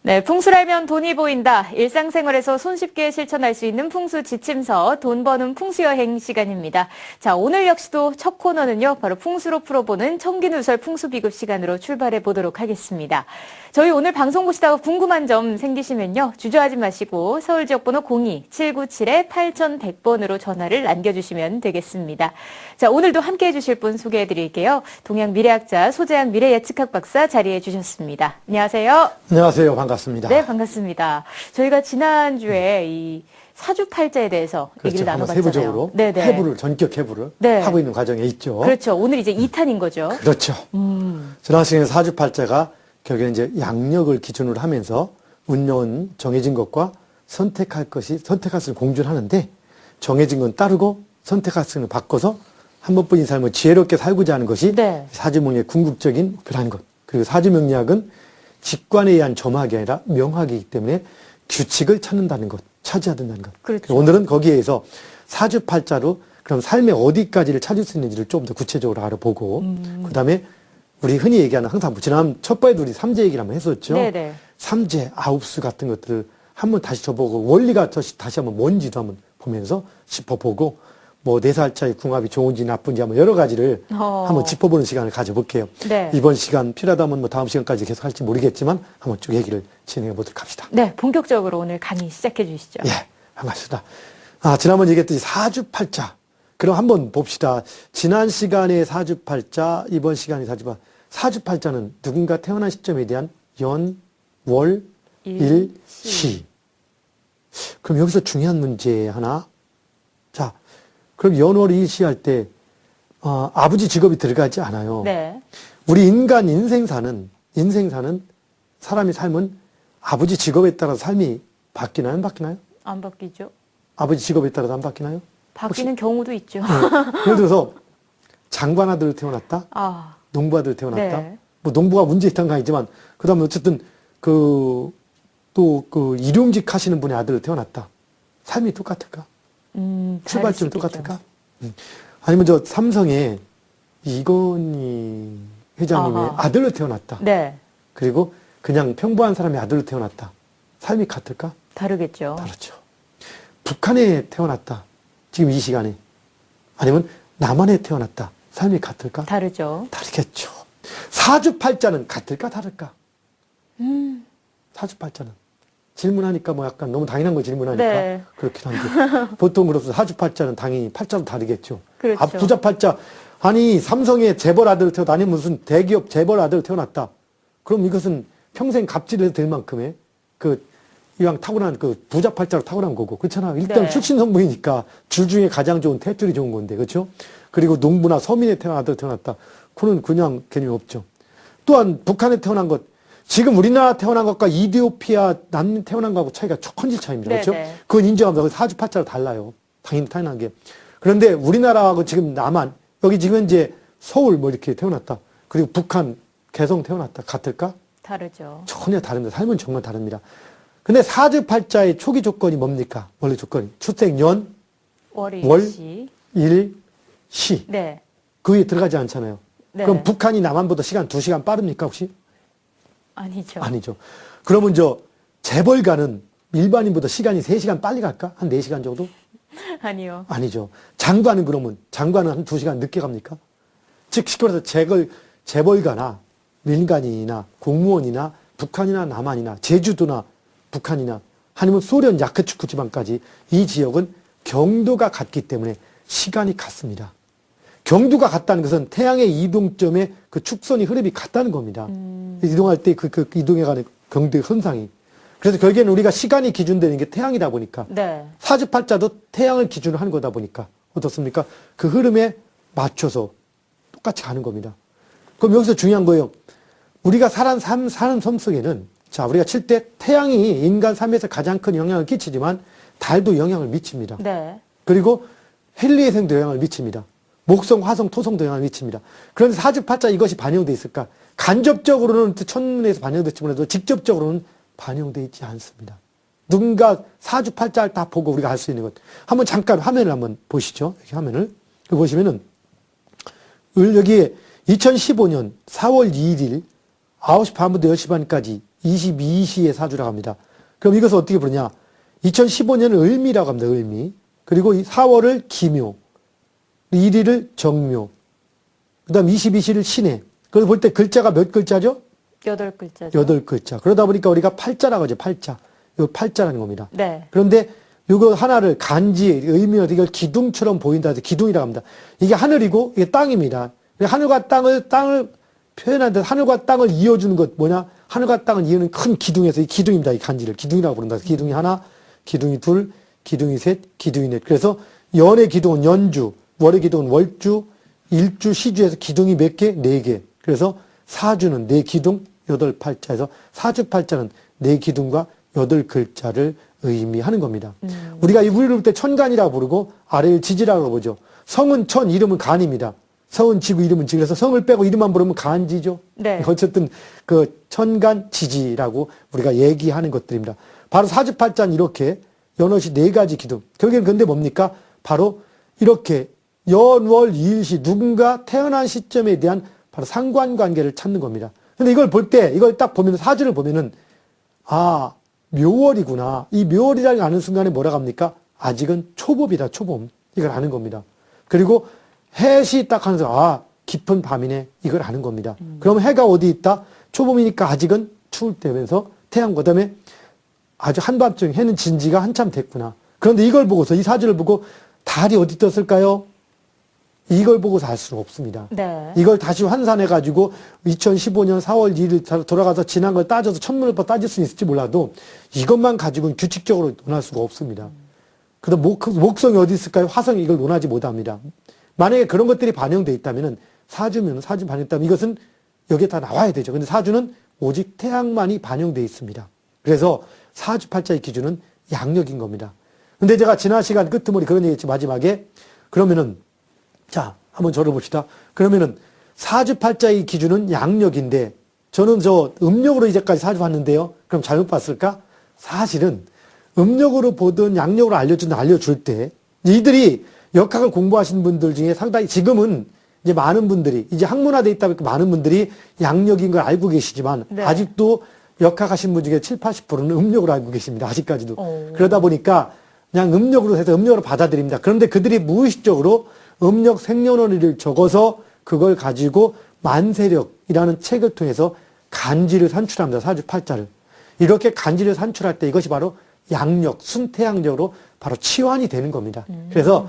네, 풍수라면 돈이 보인다. 일상생활에서 손쉽게 실천할 수 있는 풍수 지침서, 돈 버는 풍수여행 시간입니다. 자, 오늘 역시도 첫 코너는요, 바로 풍수로 풀어보는 청기누설 풍수비급 시간으로 출발해 보도록 하겠습니다. 저희 오늘 방송 보시다가 궁금한 점 생기시면요, 주저하지 마시고 서울지역번호 02-797-8100번으로 전화를 남겨주시면 되겠습니다. 자, 오늘도 함께 해주실 분 소개해 드릴게요. 동양미래학자 소재학 미래예측학 박사 자리해 주셨습니다. 안녕하세요. 안녕하세요. 반갑습니다. 네, 반갑습니다. 저희가 지난주에 이 사주팔자에 대해서 얘기를 나눠봤잖아요. 세부적으로 해부를, 전격 해부를 하고 있는 과정에 있죠. 그렇죠. 오늘 이제 2탄인 거죠. 그렇죠. 지난 시간에 사주팔자가 결국에 이제 양력을 기준으로 하면서 운명은 정해진 것과 선택할 것을 공존 하는데, 정해진 건 따르고 선택할 것을 바꿔서 한 번뿐인 삶을 지혜롭게 살고자 하는 것이 사주명리의 궁극적인 목표라는 것. 그리고 사주명리학은 직관에 의한 점학이 아니라 명학이기 때문에 규칙을 찾는다는 것, 찾아야 된다는 것. 그렇죠. 오늘은 거기에서 사주팔자로 그럼 삶의 어디까지를 찾을 수 있는지를 좀 더 구체적으로 알아보고, 그 다음에 우리 흔히 얘기하는, 항상 지난 첫 번에도 우리 삼재 얘기를 한번 했었죠. 네네. 삼재, 아홉수 같은 것들을 한번 다시 쳐보고, 원리가 다시 한번 뭔지도 한번 보면서 짚어보고, 뭐 4살 차이 궁합이 좋은지 나쁜지 한번 여러 가지를 한번 짚어보는 시간을 가져볼게요. 네. 이번 시간 필요하다면 뭐 다음 시간까지 계속 할지 모르겠지만 한번 쭉 얘기를 진행해 보도록 합시다. 네, 본격적으로 오늘 강의 시작해 주시죠. 예, 반갑습니다. 지난번 얘기했듯이 사주팔자. 그럼 한번 봅시다. 지난 시간에 사주팔자, 이번 시간에 사주팔자. 사주팔자는 누군가 태어난 시점에 대한 연, 월, 일, 시. 그럼 여기서 중요한 문제 하나. 자, 그럼 연월 일시 할 때 아버지 직업이 들어가지 않아요. 네. 우리 인간 인생사는 사람의 삶은 아버지 직업에 따라서 삶이 바뀌나요? 안 바뀌나요? 안 바뀌죠. 아버지 직업에 따라서 안 바뀌나요? 바뀌는 경우도 있죠. 예를 들어서 장관 아들 태어났다. 농부 아들 태어났다. 네. 뭐 농부가 문제 있다는 건 아니지만 그다음에 어쨌든 또 일용직 하시는 분의 아들 태어났다. 삶이 똑같을까? 출발점이 똑같을까? 아니면 저 삼성의 이건희 회장님의 아들로 태어났다. 네. 그리고 그냥 평범한 사람의 아들로 태어났다. 삶이 같을까? 다르겠죠. 다르죠. 북한에 태어났다. 지금 이 시간에. 아니면 남한에 태어났다. 삶이 같을까? 다르죠. 다르겠죠. 사주팔자는 같을까? 다를까? 사주팔자는. 질문하니까 뭐 약간 너무 당연한 걸 질문하니까 그렇긴 한데 보통 그래서 사주팔자는 당연히 팔자도 다르겠죠. 그렇죠. 부자팔자, 아니 삼성의 재벌 아들 태어났다, 아니 무슨 대기업 재벌 아들 태어났다. 그럼 이것은 평생 갑질해도 될 만큼의 이왕 타고난 부자팔자로 타고난 거고, 그렇잖아. 일단 출신 성분이니까 줄 중에 가장 좋은 탯줄이 좋은 건데, 그렇죠? 그리고 농부나 서민에 태어난 아들 태어났다. 그는 그냥 개념이 없죠. 또한 북한에 태어난 것, 지금 우리나라 태어난 것과 이디오피아 남 태어난 것하고 차이가 천지 차이입니다. 그렇죠? 그건 인정합니다. 사주팔자로 달라요. 당연히 당연한 게. 그런데 우리나라하고 지금 남한, 여기 지금 현재 서울 뭐 이렇게 태어났다. 그리고 북한, 개성 태어났다. 같을까? 다르죠. 전혀 다릅니다. 삶은 정말 다릅니다. 근데 사주팔자의 초기 조건이 뭡니까? 원래 조건이. 출생년, 월, 일, 시. 네. 그 위에 들어가지 않잖아요. 그럼 북한이 남한보다 시간 2시간 빠릅니까, 혹시? 아니죠. 아니죠. 그러면 재벌가는 일반인보다 시간이 3시간 빨리 갈까? 한 4시간 정도? 아니요. 아니죠. 장관은 한 2시간 늦게 갑니까? 즉, 쉽게 말해서 재벌가나 민간인이나 공무원이나 북한이나 남한이나 제주도나 북한이나 아니면 소련 야크츠크 지방까지 이 지역은 경도가 같기 때문에 시간이 같습니다. 경도가 같다는 것은 태양의 이동점의 그 축선이 흐름이 같다는 겁니다. 이동할 때 그 이동해가는 경도의 현상이. 그래서 결국에는 우리가 시간이 기준되는 게 태양이다 보니까 사주팔자도 태양을 기준으로 하는 거다 보니까 어떻습니까? 그 흐름에 맞춰서 똑같이 가는 겁니다. 그럼 여기서 중요한 거예요. 우리가 사는 삶 속에는, 자, 우리가 칠 때 태양이 인간 삶에서 가장 큰 영향을 끼치지만 달도 영향을 미칩니다. 그리고 헬리에생도 영향을 미칩니다. 목성, 화성, 토성도 영향을 미칩니다. 그런데 사주팔자 이것이 반영되어 있을까? 간접적으로는 천문에서 반영됐지 몰라도 직접적으로는 반영되어 있지 않습니다. 누군가 사주팔자를 다 보고 우리가 알 수 있는 것. 한번 잠깐 화면을 한번 보시죠. 여기 화면을. 여기 보시면은, 여기에 2015년 4월 2일 9시 반부터 10시 반까지 22시의 사주라고 합니다. 그럼 이것을 어떻게 부르냐? 2015년은 을미라고 합니다. 을미. 그리고 4월을 기묘, 1일을 정묘, 그 다음 22시를 신해. 그래서 볼 때 글자가 몇 글자죠? 8글자죠. 8글자. 그러다 보니까 우리가 팔자라고 하죠. 팔자. 요 팔자라는 겁니다. 네. 그런데 요거 하나를 간지의 의미로 이걸 기둥처럼 보인다 해서 기둥이라고 합니다. 이게 하늘이고 이게 땅입니다. 하늘과 땅을 표현하는데 하늘과 땅을 이어주는 것 뭐냐? 하늘과 땅을 이어는 큰 기둥에서 이 기둥입니다. 이 간지를 기둥이라고 부른다. 기둥이 하나, 기둥이 둘, 기둥이 셋, 기둥이 넷. 그래서 연의 기둥은 연주, 월의 기둥은 월주, 일주, 시주에서 기둥이 몇 개? 4개. 그래서 사주는 4기둥, 8팔자에서 사주팔자는 4기둥과 8글자를 의미하는 겁니다. 우리가 이 우리를 볼 때 천간이라고 부르고 아래를 지지라고 보죠. 성은 천, 이름은 간입니다. 성은 지구, 이름은 지. 그래서 성을 빼고 이름만 부르면 간지죠. 네. 어쨌든 그 천간, 지지라고 우리가 얘기하는 것들입니다. 바로 사주팔자는 이렇게 연월시 4가지 기둥. 결국에는 근데 뭡니까? 바로 이렇게 연월 이일시 누군가 태어난 시점에 대한 바로 상관관계를 찾는 겁니다. 근데 이걸 볼 때, 이걸 딱 보면, 사주를 보면은, 아, 묘월이구나. 이 묘월이라는 걸 아는 순간에 뭐라고 합니까? 아직은 초봄이다, 초봄. 이걸 아는 겁니다. 그리고 해시 딱 하면서, 아, 깊은 밤이네. 이걸 아는 겁니다. 그럼 해가 어디 있다? 초봄이니까 아직은 추울 때면서 태양, 그 다음에 아주 한밤중 해는 진지가 한참 됐구나. 그런데 이걸 보고서, 이 사주를 보고 달이 어디 떴을까요? 이걸 보고서 알 수는 없습니다. 네. 이걸 다시 환산해가지고 2015년 4월 2일 돌아가서 지난 걸 따져서 천문을 따질 수 있을지 몰라도 이것만 가지고는 규칙적으로 논할 수가 없습니다. 그다음 목성이 어디 있을까요? 화성이 이걸 논하지 못합니다. 만약에 그런 것들이 반영되어 있다면 사주면 사주 반영됐다면 이것은 여기에 다 나와야 되죠. 근데 사주는 오직 태양만이 반영되어 있습니다. 그래서 사주팔자의 기준은 양력인 겁니다. 근데 제가 지난 시간 끄트머리 그런 얘기했지 마지막에 그러면은 자, 한번 저를 봅시다. 그러면은 사주팔자의 기준은 양력인데 저는 저 음력으로 이제까지 사주 봤는데요. 그럼 잘못 봤을까? 사실은 음력으로 보든 양력으로 알려줄 때 이들이 역학을 공부하신 분들 중에 상당히 지금은 이제 많은 분들이 이제 학문화돼 있다 보니까 많은 분들이 양력인 걸 알고 계시지만 네. 아직도 역학하신 분 중에 7, 80%는 음력으로 알고 계십니다. 아직까지도. 그러다 보니까 그냥 음력으로 해서 음력으로 받아들입니다. 그런데 그들이 무의식적으로 음력 생년월일을 적어서 그걸 가지고 만세력이라는 책을 통해서 간지를 산출합니다. 사주팔자를. 이렇게 간지를 산출할 때 이것이 바로 양력, 순태양력으로 바로 치환이 되는 겁니다. 그래서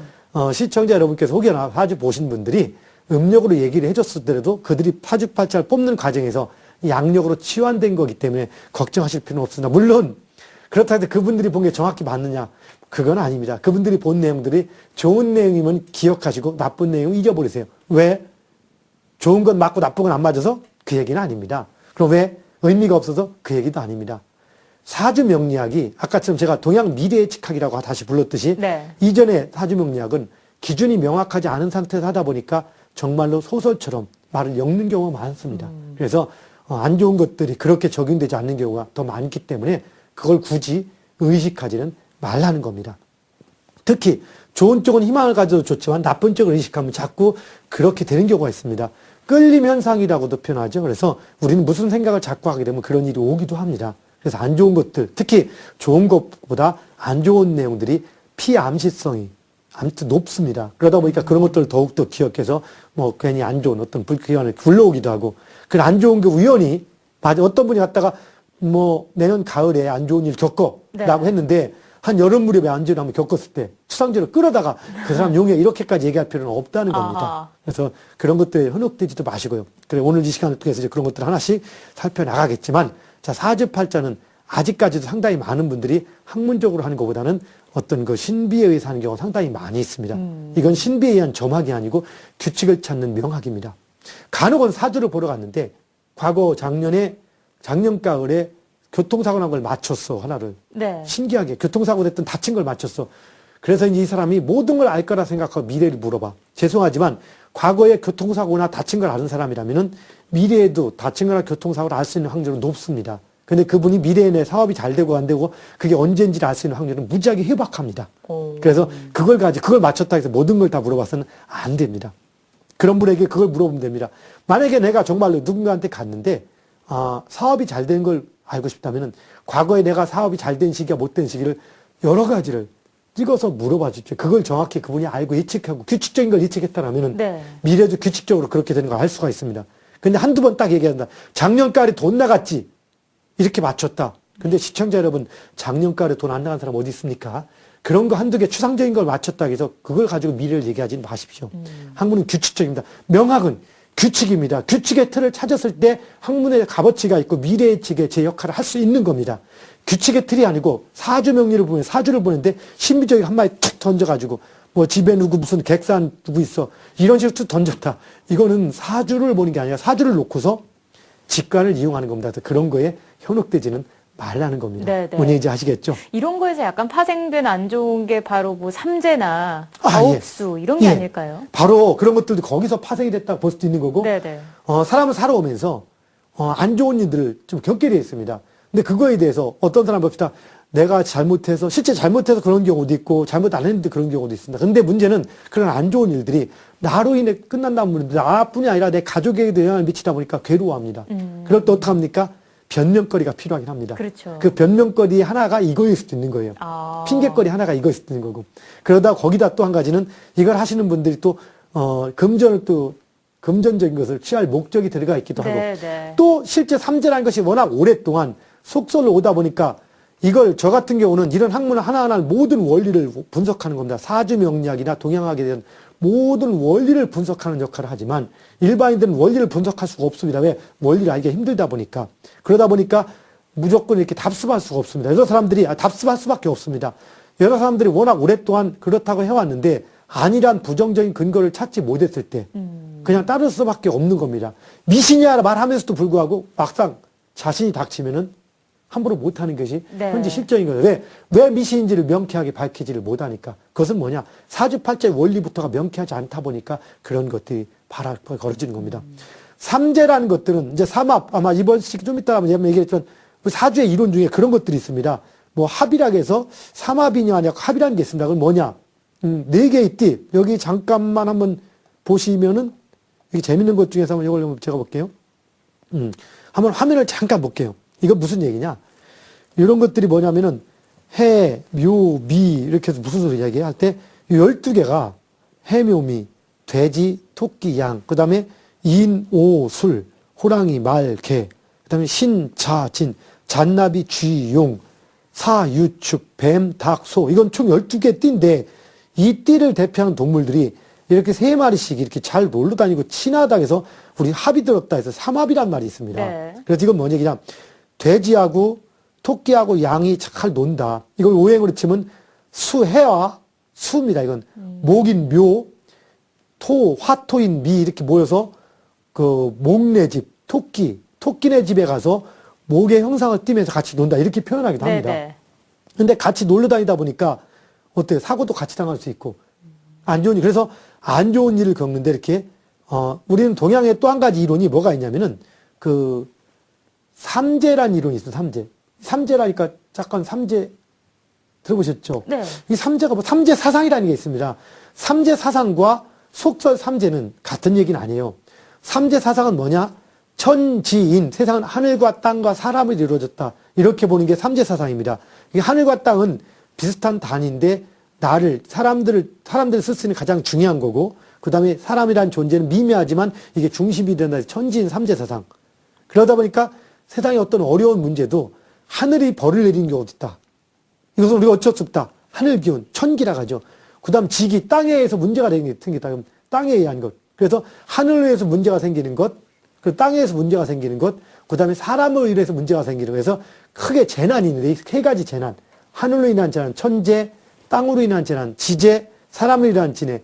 시청자 여러분께서 혹여나 사주 보신 분들이 음력으로 얘기를 해줬을때라도 그들이 사주팔자를 뽑는 과정에서 양력으로 치환된 거기 때문에 걱정하실 필요는 없습니다. 물론 그렇다 해도 그분들이 본 게 정확히 맞느냐? 그건 아닙니다. 그분들이 본 내용들이 좋은 내용이면 기억하시고 나쁜 내용은 잊어버리세요. 왜? 좋은 건 맞고 나쁜 건 안 맞아서? 그 얘기는 아닙니다. 그럼 왜? 의미가 없어서? 그 얘기도 아닙니다. 사주명리학이 아까처럼 제가 동양 미래예측학이라고 다시 불렀듯이 네. 이전에 사주명리학은 기준이 명확하지 않은 상태에서 하다 보니까 정말로 소설처럼 말을 엮는 경우가 많습니다. 그래서 안 좋은 것들이 그렇게 적용되지 않는 경우가 더 많기 때문에 그걸 굳이 의식하지는 말라는 겁니다. 특히 좋은 쪽은 희망을 가져도 좋지만 나쁜 쪽을 의식하면 자꾸 그렇게 되는 경우가 있습니다. 끌림 현상이라고도 표현하죠. 그래서 우리는 무슨 생각을 자꾸 하게 되면 그런 일이 오기도 합니다. 그래서 안 좋은 것들, 특히 좋은 것보다 안 좋은 내용들이 피암시성이 아무튼 높습니다. 그러다 보니까 그런 것들을 더욱더 기억해서 뭐 괜히 안 좋은 어떤 불쾌감을 불러오기도 하고 그 안 좋은 게 우연히 맞아 어떤 분이 갔다가 뭐 내년 가을에 안 좋은 일 겪어 라고 네. 했는데 한 여름 무렵에 안 좋은 일 한번 겪었을 때 추상적으로 끌어다가 그 사람 용해 이렇게까지 얘기할 필요는 없다는 겁니다. 아하. 그래서 그런 것들에 현혹되지도 마시고요. 그래 오늘 이 시간을 통해서 이제 그런 것들을 하나씩 살펴나가겠지만 자 사주팔자는 아직까지도 상당히 많은 분들이 학문적으로 하는 것보다는 어떤 그 신비에 의해서 하는 경우가 상당히 많이 있습니다. 이건 신비에 의한 점학이 아니고 규칙을 찾는 명학입니다. 간혹은 사주를 보러 갔는데 과거 작년 가을에 교통사고 난 걸 맞췄어 하나를. 네. 신기하게 교통사고 됐든 다친 걸 맞췄어. 그래서 이제 이 사람이 모든 걸 알 거라 생각하고 미래를 물어봐. 죄송하지만 과거에 교통사고나 다친 걸 아는 사람이라면은 미래에도 다친 거나 교통사고를 알 수 있는 확률은 높습니다. 근데 그분이 미래에 내 사업이 잘 되고 안 되고 그게 언제인지를 알 수 있는 확률은 무지하게 희박합니다. 그래서 그걸 맞췄다 해서 모든 걸 다 물어봐서는 안 됩니다. 그런 분에게 그걸 물어보면 됩니다. 만약에 내가 정말로 누군가한테 갔는데 사업이 잘 된 걸 알고 싶다면은 과거에 내가 사업이 잘 된 시기와 못된 시기를 여러 가지를 찍어서 물어봐 주십시오. 그걸 정확히 그분이 알고 예측하고 규칙적인 걸 예측했다라면은 네. 미래도 규칙적으로 그렇게 되는 걸 알 수가 있습니다. 근데 한두 번 딱 얘기한다. 작년까지 돈 나갔지. 이렇게 맞췄다. 근데 시청자 여러분, 작년까지 돈 안 나간 사람 어디 있습니까? 그런 거 한두 개 추상적인 걸 맞췄다 해서 그걸 가지고 미래를 얘기하지는 마십시오. 학문은 규칙적입니다. 명학은 규칙입니다. 규칙의 틀을 찾았을 때 학문의 값어치가 있고 미래의 측에 제 역할을 할 수 있는 겁니다. 규칙의 틀이 아니고 사주명리를 보면 사주를 보는데 신비적인 한 마디 툭 던져가지고 뭐 집에 누구 무슨 객산 누구 있어 이런 식으로 툭 던졌다. 이거는 사주를 보는 게 아니라 사주를 놓고서 직관을 이용하는 겁니다. 그래서 그런 거에 현혹되지는 말라는 겁니다. 네네. 뭔 얘기인지 아시겠죠? 이런 거에서 약간 파생된 안 좋은 게 바로 뭐 삼재나 예. 가옥수 이런 게 예. 아닐까요? 바로 그런 것들도 거기서 파생이 됐다고 볼 수도 있는 거고 네네. 사람을 살아오면서 안 좋은 일들을 좀 겪게 되어 있습니다. 근데 그거에 대해서 어떤 사람 봅시다. 내가 잘못해서 실제 잘못해서 그런 경우도 있고 잘못 안 했는데 그런 경우도 있습니다. 근데 문제는 그런 안 좋은 일들이 나로 인해 끝난다는 분인데 나뿐이 아니라 내 가족에게도 영향을 미치다 보니까 괴로워합니다. 그럴 때 어떡합니까? 변명거리가 필요하긴 합니다. 그렇죠. 그 변명거리 하나가 이거일 수도 있는 거예요. 아. 핑계거리 하나가 이거일 수도 있는 거고. 그러다 거기다 또 한 가지는 이걸 하시는 분들이 또 금전적인 것을 취할 목적이 들어가 있기도 하고 네네. 또 실제 삼재라는 것이 워낙 오랫동안 속설로 오다 보니까 이걸 저 같은 경우는 이런 학문을 하나하나 모든 원리를 분석하는 겁니다. 사주명리학이나 동양학에 대한 모든 원리를 분석하는 역할을 하지만 일반인들은 원리를 분석할 수가 없습니다. 왜? 원리를 알기가 힘들다 보니까. 그러다 보니까 무조건 이렇게 답습할 수가 없습니다. 여러 사람들이 답습할 수밖에 없습니다. 여러 사람들이 워낙 오랫동안 그렇다고 해왔는데 아니란 부정적인 근거를 찾지 못했을 때 그냥 따를 수밖에 없는 겁니다. 미신이야 말하면서도 불구하고 막상 자신이 닥치면은 함부로 못하는 것이 네. 현재 실정인 거예요. 왜 미신인지를 명쾌하게 밝히지를 못하니까. 그것은 뭐냐? 사주팔자의 원리부터가 명쾌하지 않다 보니까 그런 것들이 벌어지는 겁니다. 삼재라는 것들은 이제 삼합, 아마 이번 시기 좀 이따 한번 얘기했지만 사주의 이론 중에 그런 것들이 있습니다. 뭐 합이라고 해서 삼합이냐 아니냐 합이라는 게 있습니다. 그건 뭐냐? 네 개의 띠. 여기 잠깐만 한번 보시면은 여기 재밌는 것 중에서 한번 이걸 제가 볼게요. 한번 화면을 잠깐 볼게요. 이거 무슨 얘기냐? 이런 것들이 뭐냐면은 해, 묘, 미 이렇게 해서 무슨 소리 이야기할 때 12개가 해, 묘, 미, 돼지, 토끼, 양, 그 다음에 인, 오, 술, 호랑이, 말, 개, 그 다음에 신, 자, 진, 잔나비, 쥐, 용, 사, 유, 축, 뱀, 닭, 소 이건 총 12개 띠인데 이 띠를 대표하는 동물들이 이렇게 3마리씩 이렇게 잘 놀러 다니고 친하다 해서 우리 합이 들었다 해서 삼합이란 말이 있습니다. 네. 그래서 이건 뭔 얘기냐? 돼지하고 토끼하고 양이 잘 논다. 이걸 오행으로 치면 수해와 수입니다. 이건 목인 묘, 화토인 미 이렇게 모여서 그 목네 집, 토끼네 집에 가서 목의 형상을 띠면서 같이 논다. 이렇게 표현하기도 합니다. 네네. 근데 같이 놀러 다니다 보니까 어때요? 사고도 같이 당할 수 있고 안 좋은 일. 그래서 안 좋은 일을 겪는데 이렇게 우리는 동양의 또 한 가지 이론이 뭐가 있냐면은 그 삼재란 이론이 있어요. 삼재라니까 잠깐 삼재 들어보셨죠? 네. 이 삼재가 뭐 삼재 사상이라는 게 있습니다. 삼재 사상과 속설 삼재는 같은 얘기는 아니에요. 삼재 사상은 뭐냐? 천지인, 세상은 하늘과 땅과 사람을 이루어졌다. 이렇게 보는 게 삼재 사상입니다. 이 하늘과 땅은 비슷한 단위인데 사람들을 쓸 수 있는 가장 중요한 거고, 그 다음에 사람이란 존재는 미미하지만 이게 중심이 된다. 천지인 삼재 사상. 그러다 보니까 세상의 어떤 어려운 문제도 하늘이 벌을 내리는 경우도 있다. 이것은 우리가 어쩔 수 없다. 하늘 기운, 천기라고 하죠. 그 다음 지기, 땅에 의해서 문제가 생겼다. 그럼 땅에 의한 것. 그래서 하늘에 의해서 문제가 생기는 것, 그 땅에 의해서 문제가 생기는 것, 그 다음에 사람을 의해서 문제가 생기는 것. 그래서 크게 재난이 있는데 이 3가지 재난. 하늘로 인한 재난, 천재, 땅으로 인한 재난, 지재, 사람으로 인한 진해,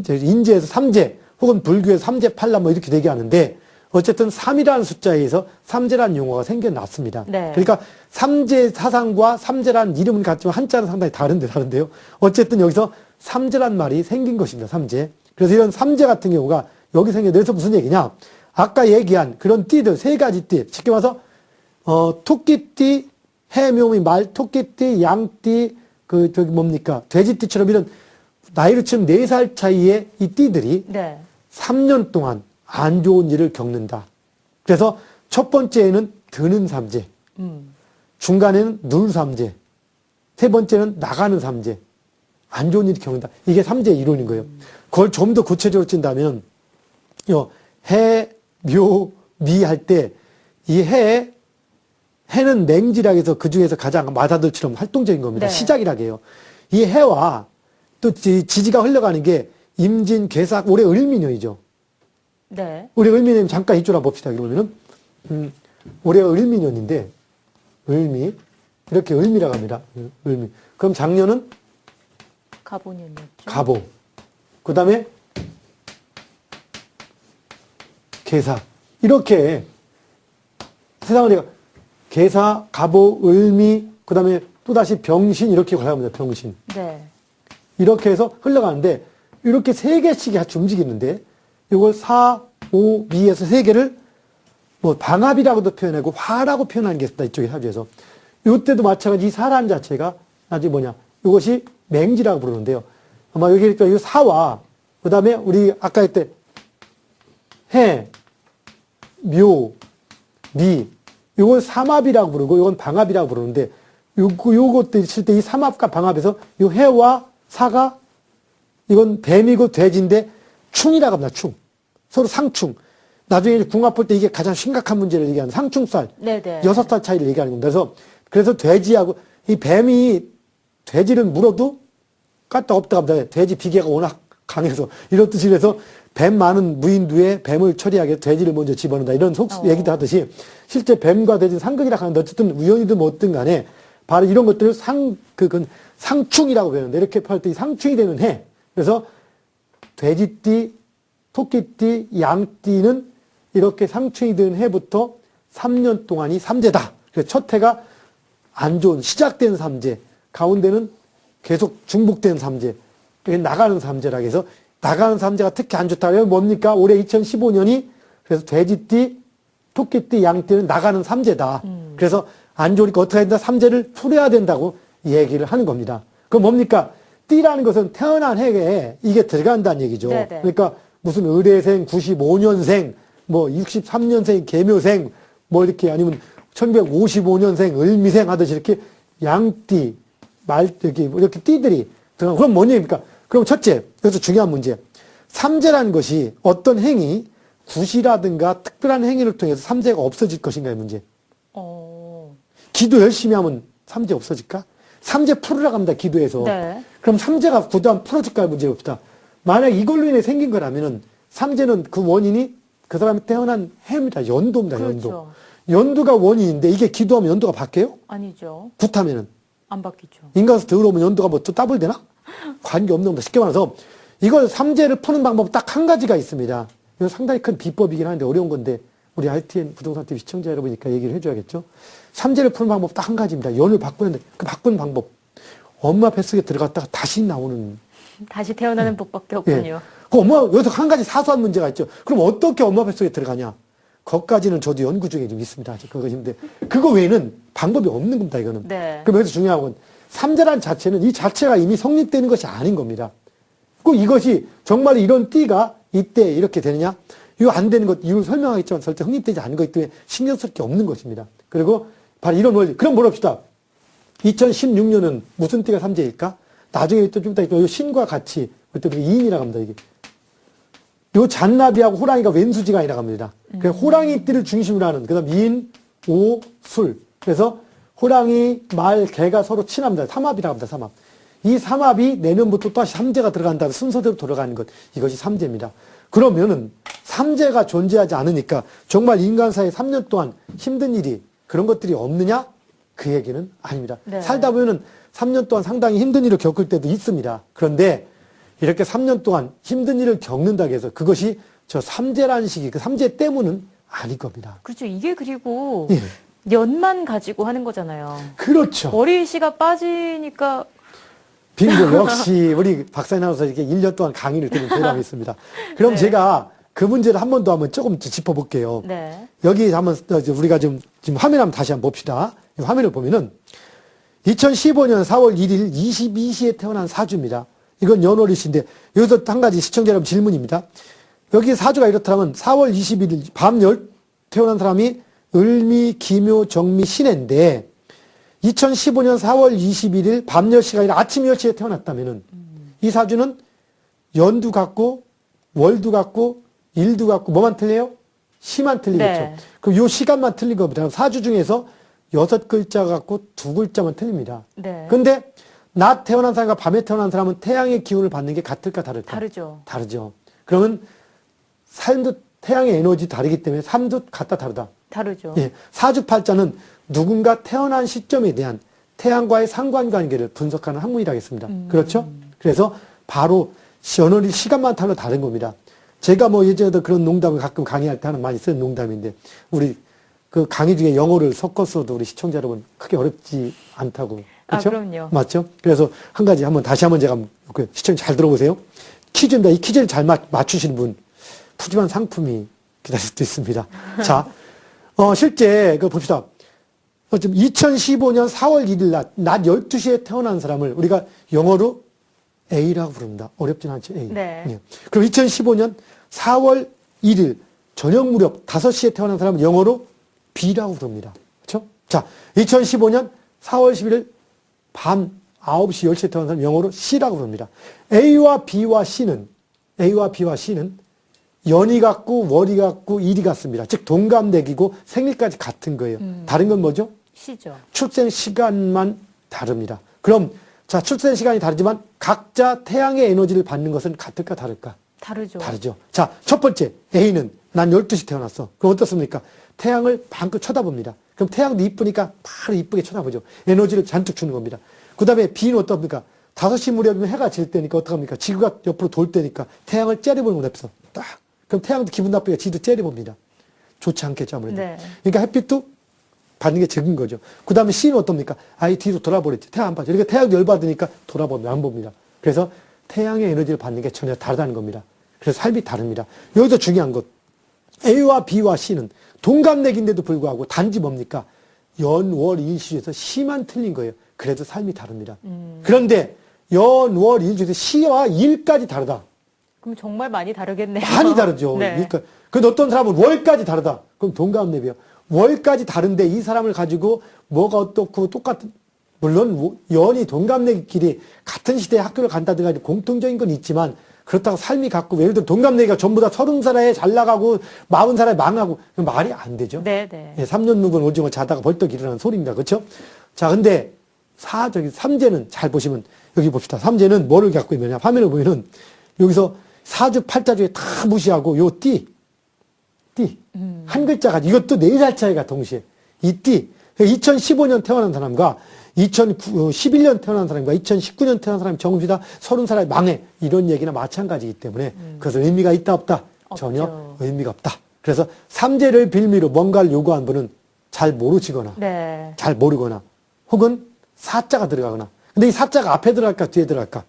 인재에서 삼재, 혹은 불교에서 삼재팔라 뭐 이렇게 얘기하는데 어쨌든 3이라는 숫자에 의해서 삼재라는 용어가 생겨났습니다. 네. 그러니까 삼재 사상과 삼재라는 이름은 같지만 한자는 상당히 다른데요. 어쨌든 여기서 삼재란 말이 생긴 것입니다. 삼재. 그래서 이런 삼재 같은 경우가 여기 생겼는데 그래서 무슨 얘기냐? 아까 얘기한 그런 띠들 3가지 띠, 쉽게 말해서 토끼띠, 해묘미, 말, 토끼띠, 양띠, 돼지띠처럼 이런 나이로 치면 4살 차이의 이 띠들이 네. 3년 동안 안 좋은 일을 겪는다. 그래서 첫 번째는 드는 삼재. 중간에는 늘 삼재, 세 번째는 나가는 삼재, 안 좋은 일이 겪는다. 이게 삼재의 이론인 거예요. 그걸 좀 더 구체적으로 찐다면, 해, 묘, 미 할 때, 이 해는 맹지라 해서 그 중에서 가장 마다들처럼 활동적인 겁니다. 네. 시작이라고 해요. 이 해와 또 지지가 흘러가는 게 임진, 괴삭, 올해 을미년이죠. 네. 올해 을미년 잠깐 이쪽으로 봅시다. 그러면은, 올해가 을미년인데, 을미. 이렇게 을미라고 합니다. 을미. 그럼 작년은 가보년이었죠. 가보. 그 다음에 개사. 이렇게 세상을 내가 개사, 가보, 을미, 그 다음에 또다시 병신 이렇게 가합니다. 병신. 네. 이렇게 해서 흘러가는데 이렇게 세 개씩이 같이 움직이는데 이걸 사, 오, 미에서 세 개를 뭐 방합이라고도 표현하고 화라고 표현하는 게 있습니다. 이쪽에 사주에서. 이때도 마찬가지 이 사람 자체가 나중에 뭐냐. 이것이 맹지라고 부르는데요. 아마 여기 이 사와 그 다음에 우리 아까 했때 해, 묘, 미 이걸 삼합이라고 부르고 이건 방합이라고 부르는데 요것도 있을 때 이 삼합과 방합에서 이 해와 사가 이건 뱀이고 돼지인데 충이라고 합니다. 충. 서로 상충. 나중에 궁합 볼 때 이게 가장 심각한 문제를 얘기하는 상충살. 네네. 6살 차이를 얘기하는 겁니다. 그래서 돼지하고 이 뱀이 돼지를 물어도 까딱 없다 합니다. 돼지 비계가 워낙 강해서 이런 뜻이 그래서 뱀 많은 무인도에 뱀을 처리하게 돼지를 먼저 집어넣는다. 이런 얘기도 하듯이 실제 뱀과 돼지는 상극이라 하는데 어쨌든 우연이든 뭐든 간에 바로 이런 것들을 상충이라고 배우는데 이렇게 할 때 상충이 되는 해. 그래서 돼지띠, 토끼띠, 양띠는 이렇게 상충이 되는 해부터 3년 동안이 삼재다. 그래서 첫 해가 안 좋은 시작된 삼재, 가운데는 계속 중복된 삼재, 나가는 삼재라고 해서 나가는 삼재가 특히 안 좋다. 그러면 뭡니까? 올해 2015년이 그래서 돼지띠, 토끼띠, 양띠는 나가는 삼재다. 그래서 안 좋으니까 어떻게 해야 된다? 삼재를 풀어야 된다고 얘기를 하는 겁니다. 그럼 뭡니까? 띠라는 것은 태어난 해에 이게 들어간다는 얘기죠. 네네. 그러니까 무슨 의뢰생, 95년생, 뭐 63년생, 계묘생, 뭐 이렇게 아니면 1955년생, 을미생 하듯이 이렇게 양띠, 이렇게 띠들이 들어가면 그럼 뭐냐니까? 그럼 첫째, 여기서 중요한 문제. 삼재라는 것이 어떤 행위, 굿이라든가 특별한 행위를 통해서 삼재가 없어질 것인가의 문제. 기도 열심히 하면 삼재 없어질까? 삼재 풀으라고 합니다, 기도에서. 네. 그럼 삼재가 굳으면 풀어질까의 문제가 없다. 만약 이걸로 인해 생긴 거라면은 삼재는 그 원인이 그 사람이 태어난 해입니다. 연도입니다, 그렇죠. 연도. 연도가 원인인데 이게 기도하면 연도가 바뀌어요? 아니죠. 굿하면은. 안 바뀌죠. 인간에서 더러우면 연도가 뭐 또 따블되나? 관계없는 겁니다. 쉽게 말해서 이걸 삼재를 푸는 방법 딱 한 가지가 있습니다. 이건 상당히 큰 비법이긴 한데 어려운 건데 우리 RTN 부동산 TV 시청자 여러분이니까 얘기를 해줘야겠죠. 삼재를 푸는 방법 딱 한 가지입니다. 연을 바꾸는데 그 바꾸는 방법. 엄마 뱃속에 들어갔다가 다시 나오는. 다시 태어나는 법밖에 없군요. 예. 그 엄마 여기서 한 가지 사소한 문제가 있죠. 그럼 어떻게 엄마 뱃속에 들어가냐? 거기까지는 저도 연구 중에 좀 있습니다. 아직 그거 있는데 그거 외에는 방법이 없는 겁니다. 이거는. 네. 그럼 여기서 중요한 건 삼재란 자체는 이 자체가 이미 성립되는 것이 아닌 겁니다. 꼭 이것이 정말 이런 띠가 이때 이렇게 되느냐? 이거 안 되는 것, 이유를 설명하겠지만 절대 성립되지 않은 것이기 때문에 신경 쓸 게 없는 것입니다. 그리고 바로 이런 원리. 그럼 물어봅시다. 2016년은 무슨 띠가 삼재일까? 나중에 또 좀 이따 이 신과 같이 그때 우리 이인이라고 합니다. 이게. 요 잔나비하고 호랑이가 왼수지간이라고 합니다. 그래서 호랑이 띠를 중심으로 하는, 그 다음 인, 오, 술. 그래서 호랑이, 말, 개가 서로 친합니다. 삼합이라고 합니다. 삼합. 이 삼합이 내년부터 또다시 삼재가 들어간 다음에 순서대로 돌아가는 것. 이것이 삼재입니다. 그러면은 삼재가 존재하지 않으니까 정말 인간사에 3년 동안 힘든 일이 그런 것들이 없느냐? 그 얘기는 아닙니다. 네. 살다 보면은 3년 동안 상당히 힘든 일을 겪을 때도 있습니다. 그런데 이렇게 3년 동안 힘든 일을 겪는다고 해서 그것이 저 삼재라는 식이 그 삼재 때문은 아닐 겁니다. 그렇죠. 이게 그리고 예. 연만 가지고 하는 거잖아요. 그렇죠. 머리 씨가 빠지니까 빙고 역시 우리 박사님 아나운서 이렇게 1년 동안 강의를 들은 보람이 있습니다. 그럼 네. 제가 그 문제를 한 번 더 한번 조금 짚어볼게요. 네. 여기 한번 우리가 지금 화면 한번 다시 한번 봅시다. 이 화면을 보면은 2015년 4월 1일 22시에 태어난 사주입니다. 이건 연월일시인데 여기서 한 가지 시청자 여러분 질문입니다. 여기 사주가 이렇다면 4월 21일 밤 10 태어난 사람이 을미, 기묘, 정미, 신해인데 2015년 4월 21일 밤 10시가 아니라 아침 10시에 태어났다면은 이 사주는 연도 같고 월도 같고 일도 같고 뭐만 틀려요? 시만 틀리겠죠. 네. 그럼 요 시간만 틀린 겁니다. 사주 중에서 6글자 갖고 2글자만 틀립니다. 네. 근데 낮 태어난 사람과 밤에 태어난 사람은 태양의 기운을 받는 게 같을까 다를까? 다르죠. 다르죠. 그러면 삶도 태양의 에너지 다르기 때문에 삶도 같다 다르다. 다르죠. 예, 사주팔자는 누군가 태어난 시점에 대한 태양과의 상관관계를 분석하는 학문이라겠습니다. 그렇죠? 그래서 바로 연월일 시간만 달라 다른 겁니다. 제가 뭐 예전에도 그런 농담을 가끔 강의할 때 하는 많이 쓰는 농담인데 우리 그 강의 중에 영어를 섞었어도 우리 시청자 여러분 크게 어렵지 않다고. 그렇죠? 아, 그럼요. 맞죠? 그래서 한 가지 다시 한번 제가 시청자 잘 들어보세요. 퀴즈입니다. 이 퀴즈를 잘 맞추시는 분 푸짐한 상품이 기다릴 수도 있습니다. 자, 실제 봅시다. 지금 2015년 4월 1일 낮 12시에 태어난 사람을 우리가 영어로 A라고 부릅니다. 어렵진 않죠, A. 네. 예. 그럼 2015년 4월 1일 저녁 무렵 5시에 태어난 사람은 영어로 B라고 부릅니다. 그렇죠? 자, 2015년 4월 11일 밤 9시 10시에 태어난 사람은 영어로 C라고 부릅니다. A와 B와 C는 연이 같고 월이 같고 일이 같습니다. 즉 동갑내기고 생일까지 같은 거예요. 다른 건 뭐죠? 시죠. 출생 시간만 다릅니다. 그럼 자, 출생 시간이 다르지만 각자 태양의 에너지를 받는 것은 같을까 다를까? 다르죠. 다르죠. 자, 첫 번째 A는 난 12시 태어났어. 그럼 어떻습니까? 태양을 방긋 쳐다봅니다. 그럼 태양도 이쁘니까 바로 이쁘게 쳐다보죠. 에너지를 잔뜩 주는 겁니다. 그 다음에 B는 어떻습니까? 5시 무렵이면 해가 질 때니까 어떡합니까? 지구가 옆으로 돌 때니까 태양을 째려보는 거예요. 옆에서 딱. 그럼 태양도 기분 나쁘게 지도 째려봅니다. 좋지 않겠죠, 아무래도. 네. 그러니까 햇빛도 받는 게 적은 거죠. 그 다음에 C는 어떻습니까? 아예 뒤로 돌아버렸지. 태양 안 봐죠. 이렇게 태양도 열받으니까 돌아보면 안 봅니다. 그래서 태양의 에너지를 받는 게 전혀 다르다는 겁니다. 그래서 삶이 다릅니다. 여기서 중요한 것. A와 B와 C는 동갑내기인데도 불구하고 단지 뭡니까? 연, 월, 일 시에서 시만 틀린 거예요. 그래도 삶이 다릅니다. 그런데 연, 월, 일 중에서 시와 일까지 다르다. 그럼 정말 많이 다르겠네요. 많이 다르죠. 네. 그러니까 근데 어떤 사람은 월까지 다르다. 그럼 동갑내비요. 월까지 다른데 이 사람을 가지고 뭐가 어떻고 똑같은 물론 연이 동갑내기끼리 같은 시대에 학교를 간다든가 공통적인 건 있지만 그렇다고 삶이 같고 예를 들어 동갑내기가 전부 다 30살에 잘 나가고 40살에 망하고 말이 안 되죠. 네네. 예, 3년 묵은 오징어 자다가 벌떡 일어나는 소리입니다. 그렇죠? 자, 근데 삼재는 잘 보시면 여기 봅시다. 삼재는 뭐를 갖고 있느냐? 화면을 보면은 여기서 사주 팔자주에 다 무시하고 요 띠. 한 글자가 이것도 4살 차이가 동시에 이 띠. 2015년 태어난 사람과 2011년 태어난 사람과 2019년 태어난 사람이 정시 다 30살에 망해. 이런 얘기나 마찬가지이기 때문에 그것은 의미가 있다 없다? 전혀 없죠. 의미가 없다. 그래서 삼재를 빌미로 뭔가를 요구한 분은 잘 모르시거나 네. 잘 모르거나 혹은 사자가 들어가거나 근데 이 사자가 앞에 들어갈까 뒤에 들어갈까?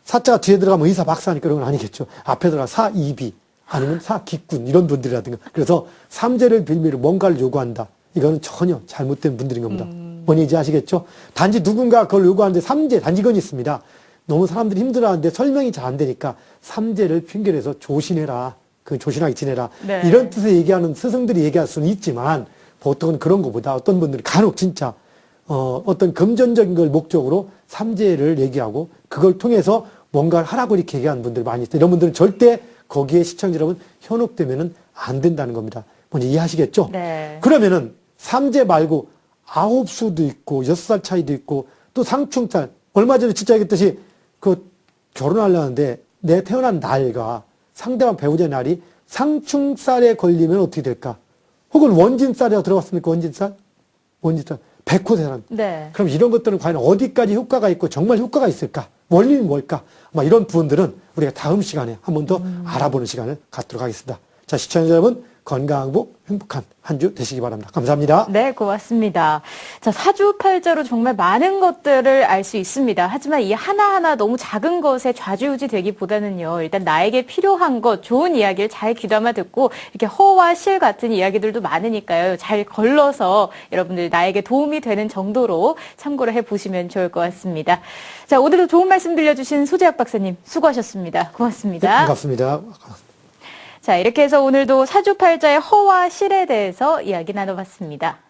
사자가 뒤에 들어가면 의사 박사니까 그런 건 아니겠죠. 앞에 들어가 사이비 아니면 사기꾼 이런 분들이라든가 그래서 삼재를 빌미로 뭔가를 요구한다. 이거는 전혀 잘못된 분들인 겁니다. 뭔지 아시겠죠? 단지 누군가 그걸 요구하는데 삼재 단지 이건 있습니다. 너무 사람들이 힘들어하는데 설명이 잘 안 되니까 삼재를 핑계로 조심해라. 조신하게 지내라. 네. 이런 뜻을 얘기하는 스승들이 얘기할 수는 있지만 보통은 그런 것보다 어떤 분들이 간혹 진짜 어떤 금전적인 걸 목적으로 삼재를 얘기하고 그걸 통해서 뭔가를 하라고 이렇게 얘기하는 분들이 많이 있어요. 이런 분들은 절대 거기에 시청자 여러분 현혹되면은 안 된다는 겁니다. 먼저 이해하시겠죠? 네. 그러면은 삼재 말고 9수도 있고 6살 차이도 있고 또 상충살 얼마 전에 진짜 얘기했듯이 결혼하려는데 내 태어난 날과 상대방 배우자의 날이 상충살에 걸리면 어떻게 될까? 혹은 원진살에 들어갔습니까? 원진살? 100호 사람. 네. 그럼 이런 것들은 과연 어디까지 효과가 있고 정말 효과가 있을까? 원리는 뭘까? 이런 부분들은 우리가 다음 시간에 한 번 더 알아보는 시간을 갖도록 하겠습니다. 자, 시청자 여러분 건강하고 행복한 한 주 되시기 바랍니다. 감사합니다. 네, 고맙습니다. 자, 사주팔자로 정말 많은 것들을 알 수 있습니다. 하지만 이 하나하나 너무 작은 것에 좌지우지 되기보다는요, 일단 나에게 필요한 것, 좋은 이야기를 잘 귀담아 듣고, 이렇게 허와 실 같은 이야기들도 많으니까요, 잘 걸러서 여러분들 나에게 도움이 되는 정도로 참고를 해보시면 좋을 것 같습니다. 자, 오늘도 좋은 말씀 들려주신 소재학 박사님, 수고하셨습니다. 고맙습니다. 네, 반갑습니다. 자, 이렇게 해서 오늘도 사주팔자의 허와 실에 대해서 이야기 나눠봤습니다.